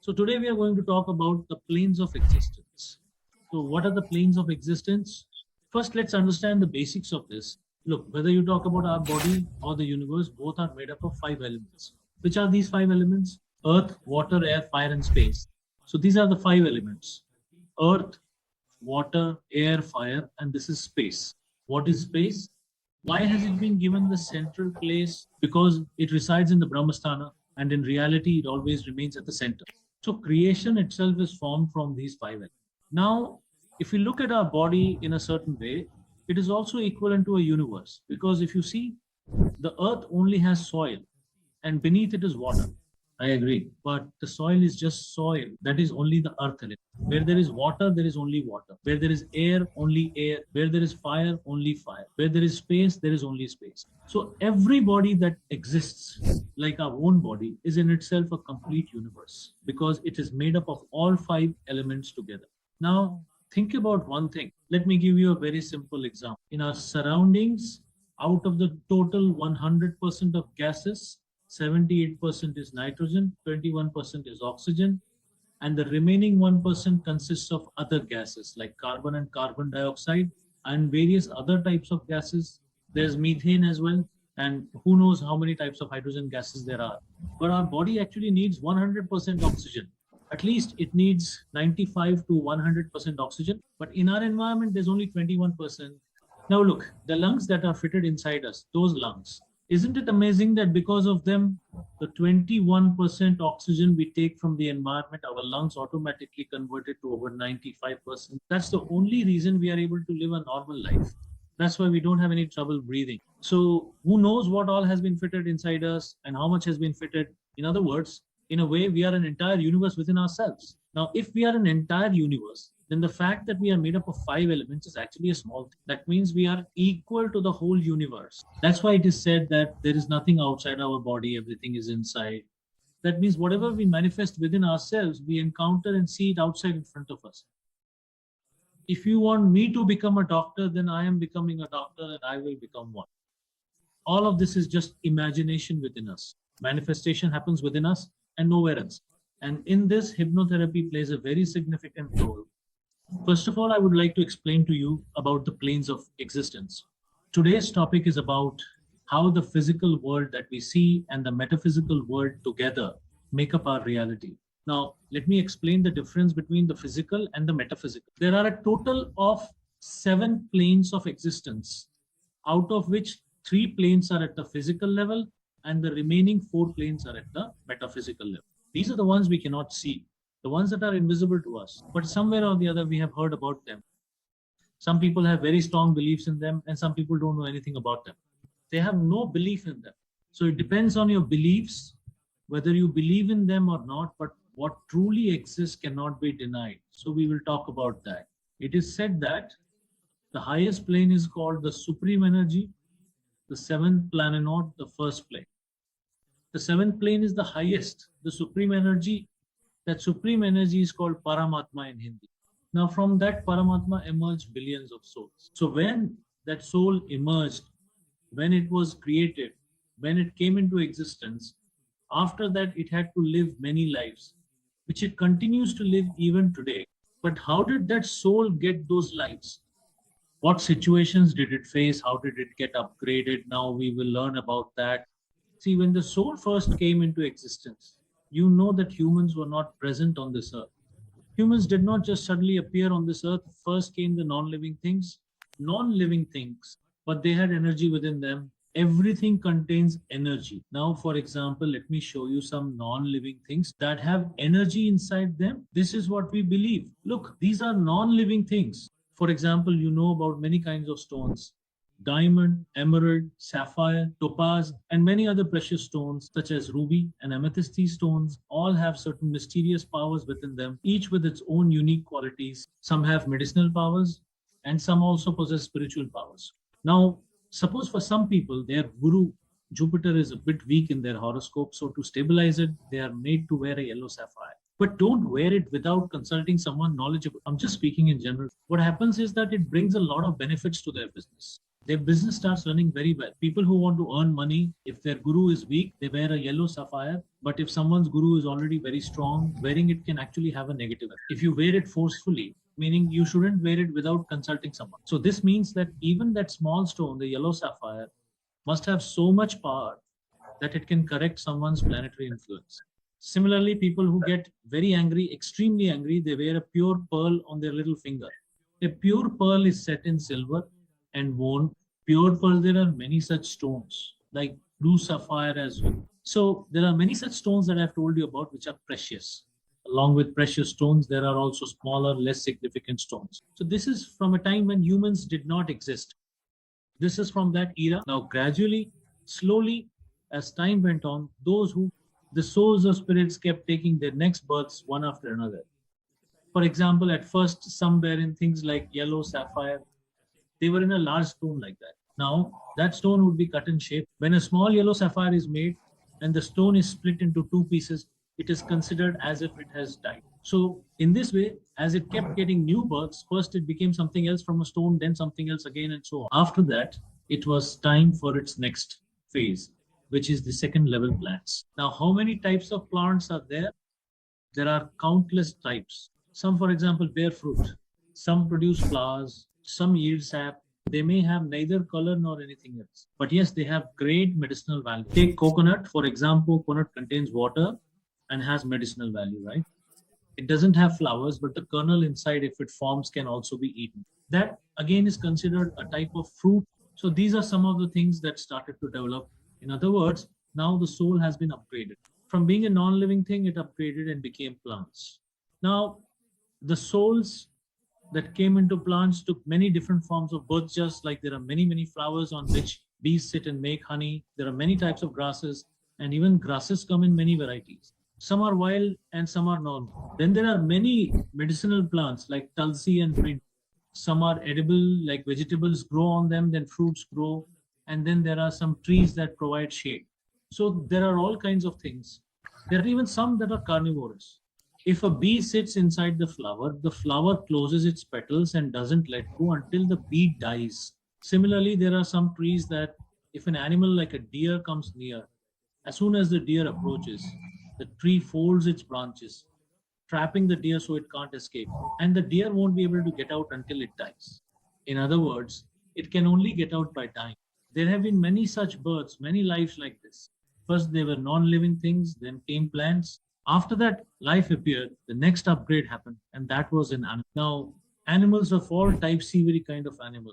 So today we are going to talk about the planes of existence. So what are the planes of existence? First, let's understand the basics of this. Look, whether you talk about our body or the universe, both are made up of five elements. Which are these five elements? Earth, water, air, fire, and space. So these are the five elements. Earth, water, air, fire, and this is space. What is space? Why has it been given the central place? Because it resides in the Brahmasthana, and in reality, it always remains at the center. So creation itself is formed from these five elements. Now, if we look at our body in a certain way, it is also equivalent to a universe, because if you see, the earth only has soil and beneath it is water. I agree. But the soil is just soil. That is only the earth element. Where there is water, there is only water. Where there is air, only air. Where there is fire, only fire. Where there is space, there is only space. So every body that exists, like our own body, is in itself a complete universe because it is made up of all five elements together. Now, think about one thing. Let me give you a very simple example. In our surroundings, out of the total 100% of gases, 78% is nitrogen, 21% is oxygen, and the remaining 1% consists of other gases like carbon and carbon dioxide and various other types of gases. There's methane as well, and who knows how many types of hydrogen gases there are. But our body actually needs 100% oxygen. At least it needs 95 to 100% oxygen. But in our environment, there's only 21%. Now look, the lungs that are fitted inside us, those lungs, isn't it amazing that because of them, the 21% oxygen we take from the environment, our lungs automatically converted to over 95%? That's the only reason we are able to live a normal life. That's why we don't have any trouble breathing. So who knows what all has been fitted inside us and how much has been fitted? In other words, in a way, we are an entire universe within ourselves. Now, if we are an entire universe, then the fact that we are made up of five elements is actually a small thing. That means we are equal to the whole universe. That's why it is said that there is nothing outside our body, everything is inside. That means whatever we manifest within ourselves, we encounter and see it outside in front of us. If you want me to become a doctor, then I am becoming a doctor and I will become one. All of this is just imagination within us. Manifestation happens within us and nowhere else. And in this, hypnotherapy plays a very significant role. First of all, I would like to explain to you about the planes of existence. Today's topic is about how the physical world that we see and the metaphysical world together make up our reality. Now, let me explain the difference between the physical and the metaphysical. There are a total of 7 planes of existence, out of which 3 planes are at the physical level and the remaining 4 planes are at the metaphysical level. These are the ones we cannot see, the ones that are invisible to us, but somewhere or the other we have heard about them. Some people have very strong beliefs in them and some people don't know anything about them. They have no belief in them. So it depends on your beliefs, whether you believe in them or not, but what truly exists cannot be denied. So we will talk about that. It is said that the highest plane is called the supreme energy, the 7th planet, the first plane. The 7th plane is the highest, the supreme energy. That supreme energy is called Paramatma in Hindi. Now from that Paramatma emerged billions of souls. So when that soul emerged, when it was created, when it came into existence, after that it had to live many lives, which it continues to live even today. But how did that soul get those lives? What situations did it face? How did it get upgraded? Now we will learn about that. See, when the soul first came into existence, you know that humans were not present on this earth. Humans did not just suddenly appear on this earth. First came the non-living things, but they had energy within them. Everything contains energy. Now, for example, let me show you some non-living things that have energy inside them. This is what we believe. Look, these are non-living things. For example, you know about many kinds of stones: diamond, emerald, sapphire, topaz, and many other precious stones such as ruby and amethyst. These stones all have certain mysterious powers within them, each with its own unique qualities. Some have medicinal powers and some also possess spiritual powers. Now, suppose for some people, their guru, Jupiter, is a bit weak in their horoscope. So to stabilize it, they are made to wear a yellow sapphire. But don't wear it without consulting someone knowledgeable. I'm just speaking in general. What happens is that it brings a lot of benefits to their business. their business starts running very well. People who want to earn money, if their guru is weak, they wear a yellow sapphire. But if someone's guru is already very strong, wearing it can actually have a negative effect. If you wear it forcefully, meaning you shouldn't wear it without consulting someone. So this means that even that small stone, the yellow sapphire, must have so much power that it can correct someone's planetary influence. Similarly, people who get very angry, extremely angry, they wear a pure pearl on their little finger. A pure pearl is set in silver and worn. Pure pearl, there are many such stones, like blue sapphire as well. So there are many such stones that I've told you about, which are precious. Along with precious stones, there are also smaller, less significant stones. So this is from a time when humans did not exist. This is from that era. Now, gradually, slowly, as time went on, the souls of spirits kept taking their next births one after another. For example, at first, some were in things like yellow sapphire. They were in a large stone like that. Now, that stone would be cut in shape. When a small yellow sapphire is made and the stone is split into two pieces, it is considered as if it has died. So, in this way, as it kept getting new births, first it became something else from a stone, then something else again, and so on. After that, it was time for its next phase, which is the second level plants. Now, how many types of plants are there? There are countless types. Some, for example, bear fruit. Some produce flowers. Some yield sap. They may have neither color nor anything else. But yes, they have great medicinal value. Take coconut, for example. Coconut contains water and has medicinal value, right? It doesn't have flowers, but the kernel inside, if it forms, can also be eaten. That again is considered a type of fruit. So these are some of the things that started to develop. In other words, now the soul has been upgraded. From being a non-living thing, it upgraded and became plants. Now, the souls that came into plants took many different forms of birth, just like there are many, many flowers on which bees sit and make honey. There are many types of grasses, and even grasses come in many varieties. Some are wild and some are normal. Then there are many medicinal plants like tulsi and mint. Some are edible, like vegetables grow on them, then fruits grow, and then there are some trees that provide shade. So there are all kinds of things. There are even some that are carnivorous. If a bee sits inside the flower closes its petals and doesn't let go until the bee dies. Similarly, there are some trees that if an animal like a deer comes near, as soon as the deer approaches, the tree folds its branches, trapping the deer so it can't escape. And the deer won't be able to get out until it dies. In other words, it can only get out by dying. There have been many such birds, many lives like this. First, they were non living things, then came plants. After that, life appeared, the next upgrade happened, and that was an animal. Now, animals of all types see very kind of animal.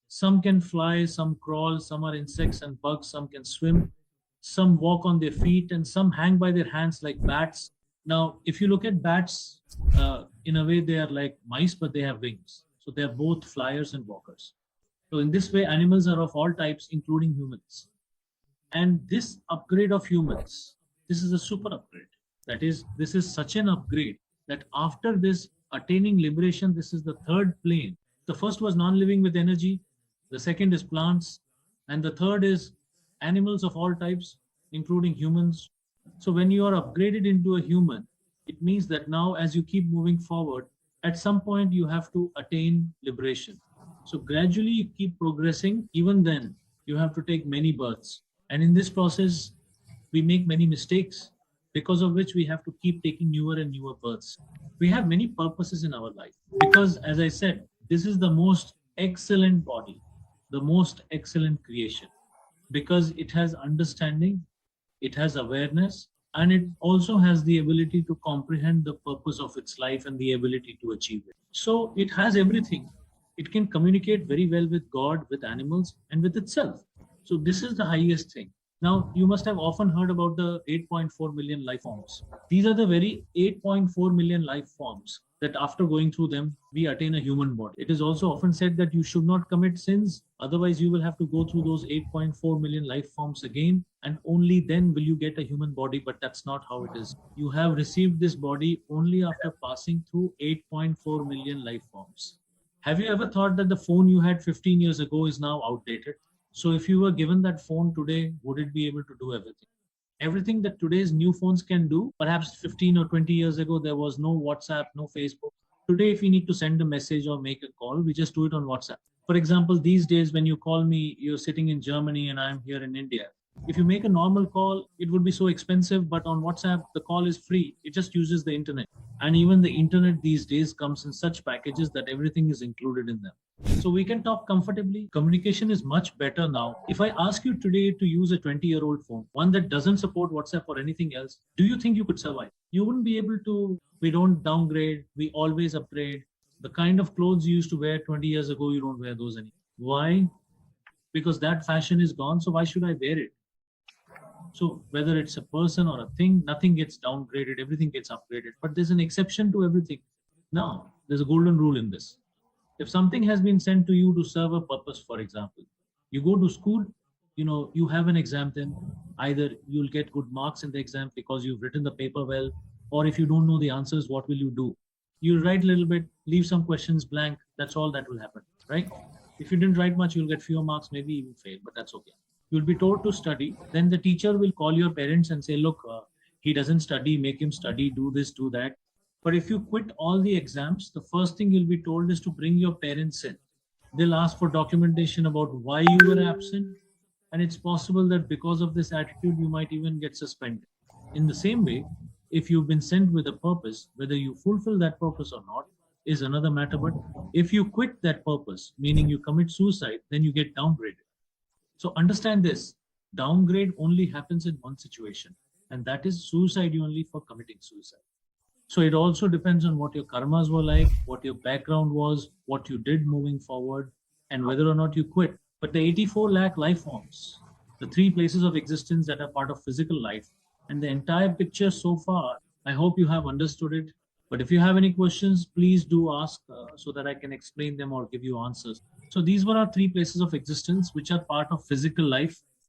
Some can fly, some crawl, some are insects and bugs, some can swim, some walk on their feet, and some hang by their hands like bats. Now, if you look at bats, in a way they are like mice, but they have wings. So they are both flyers and walkers. So in this way, animals are of all types, including humans. And this upgrade of humans, this is a super upgrade. That is, this is such an upgrade that after this attaining liberation, this is the third plane. The first was non-living with energy. The second is plants. And the third is animals of all types, including humans. So when you are upgraded into a human, it means that now as you keep moving forward, at some point you have to attain liberation. So gradually you keep progressing. Even then, you have to take many births. And in this process, we make many mistakes, because of which we have to keep taking newer and newer births. We have many purposes in our life because, as I said, this is the most excellent body, the most excellent creation, because it has understanding, it has awareness, and it also has the ability to comprehend the purpose of its life and the ability to achieve it. So it has everything. It can communicate very well with God, with animals, and with itself. So this is the highest thing. Now, you must have often heard about the 8.4 million life forms. These are the very 8.4 million life forms that after going through them, we attain a human body. It is also often said that you should not commit sins, otherwise, you will have to go through those 8.4 million life forms again, and only then will you get a human body. But that's not how it is. You have received this body only after passing through 8.4 million life forms. Have you ever thought that the phone you had 15 years ago is now outdated? So if you were given that phone today, would it be able to do everything? Everything that today's new phones can do, perhaps 15 or 20 years ago, there was no WhatsApp, no Facebook. Today, if we need to send a message or make a call, we just do it on WhatsApp. For example, these days when you call me, you're sitting in Germany and I'm here in India. If you make a normal call, it would be so expensive, but on WhatsApp, the call is free. It just uses the internet. And even the internet these days comes in such packages that everything is included in them. So we can talk comfortably. Communication is much better now. If I ask you today to use a 20-year-old phone, one that doesn't support WhatsApp or anything else, do you think you could survive? You wouldn't be able to. We don't downgrade, we always upgrade. The kind of clothes you used to wear 20 years ago, you don't wear those anymore. Why? Because that fashion is gone, so why should I wear it? So whether it's a person or a thing, nothing gets downgraded, everything gets upgraded. But there's an exception to everything. Now, there's a golden rule in this. If something has been sent to you to serve a purpose, for example, you go to school, you have an exam, then either you'll get good marks in the exam because you've written the paper well, or if you don't know the answers, what will you do? You'll write a little bit, leave some questions blank. That's all that will happen, right? If you didn't write much, you'll get fewer marks, maybe even fail, but that's okay. You'll be told to study. Then the teacher will call your parents and say, look, he doesn't study, make him study, do this, do that. But if you quit all the exams, the first thing you'll be told is to bring your parents in. They'll ask for documentation about why you were absent. And it's possible that because of this attitude, you might even get suspended. In the same way, if you've been sent with a purpose, whether you fulfill that purpose or not is another matter. But if you quit that purpose, meaning you commit suicide, then you get downgraded. So understand this, downgrade only happens in one situation, and that is suicide only for committing suicide. So it also depends on what your karmas were like, what your background was, what you did moving forward, and whether or not you quit. But the 84 lakh life forms, the three places of existence that are part of physical life, and the entire picture so far, I hope you have understood it. But if you have any questions, please do ask so that I can explain them or give you answers. So these were our three places of existence, which are part of physical life.